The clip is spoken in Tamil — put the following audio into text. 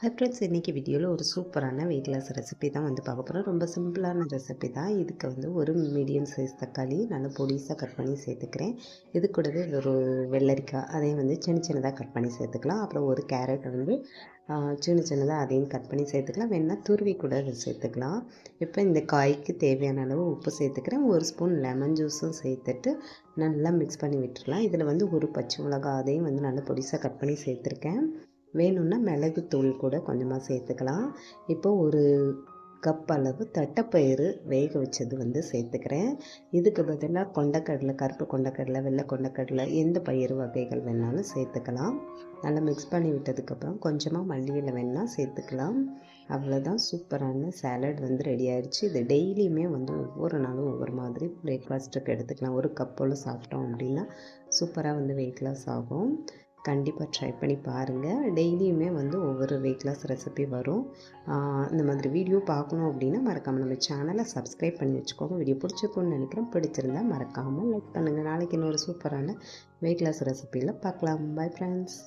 ஹாய் ஃப்ரெண்ட்ஸ், இன்றைக்கி வீடியோவில் ஒரு சூப்பரான வெயிட் லாஸ் ரெசிபி தான் பார்க்க போகிறோம். ரொம்ப சிம்பிளான ரெசிபி தான். இதுக்கு ஒரு மீடியம் சைஸ் தக்காளி நல்லா பொடிசாக கட் பண்ணி சேர்த்துக்கிறேன். இது கூடவே ஒரு வெள்ளரிக்காய் அதையும் சின்ன சின்னதாக கட் பண்ணி சேர்த்துக்கலாம். அப்புறம் ஒரு கேரட் சின்ன சின்னதாக அதையும் கட் பண்ணி சேர்த்துக்கலாம். வேணுன்னா துருவி கூட அதை சேர்த்துக்கலாம். இப்போ இந்த காய்க்கு தேவையான அளவு உப்பு சேர்த்துக்கிறேன். ஒரு ஸ்பூன் லெமன் ஜூஸும் சேர்த்துட்டு நல்லா மிக்ஸ் பண்ணி விட்டுடலாம். இதில் ஒரு பச்சை மிளகாய் அதையும் நல்லா பொடிசாக கட் பண்ணி சேர்த்துருக்கேன். வேணும்னா மிளகுத்தூள் கூட கொஞ்சமாக சேர்த்துக்கலாம். இப்போது ஒரு கப் அளவு தட்டைப்பயிறு வேக வச்சது சேர்த்துக்கிறேன். இதுக்கு பதிலாக கொண்டக்கடலை, கருப்பு கொண்டக்கடலை, வெள்ளை கொண்டக்கடலை எந்த பயிறு வகைகள் வேணாலும் சேர்த்துக்கலாம். நல்லா மிக்ஸ் பண்ணி விட்டதுக்கப்புறம் கொஞ்சமாக மல்லி இலை வேணால் சேர்த்துக்கலாம். அவ்வளோதான், சூப்பரான சாலட் ரெடி ஆயிடுச்சு. இது டெய்லியுமே ஒவ்வொரு நாளும் ஒவ்வொரு மாதிரி பிரேக்ஃபாஸ்ட்டுக்கு எடுத்துக்கலாம். ஒரு கப் போல் சாப்பிட்டோம் அப்படின்னா சூப்பராக வெயிட் லாஸ் ஆகும். கண்டிப்பாக ட்ரை பண்ணி பாருங்கள். டெய்லியுமே ஒவ்வொரு வெயிட் லாஸ் ரெசிபி வரும். இந்த மாதிரி வீடியோ பார்க்கணும் அப்படின்னா மறக்காமல் நம்ம சேனலை சப்ஸ்கிரைப் பண்ணி வச்சுக்கோங்க. வீடியோ பிடிச்சிருக்குன்னு நினைக்கிறேன். பிடிச்சிருந்தால் மறக்காமல் லைக் பண்ணுங்கள். நாளைக்கு இன்னொரு சூப்பரான வெயிட் லாஸ் ரெசிபியில் பார்க்கலாம். Bye friends.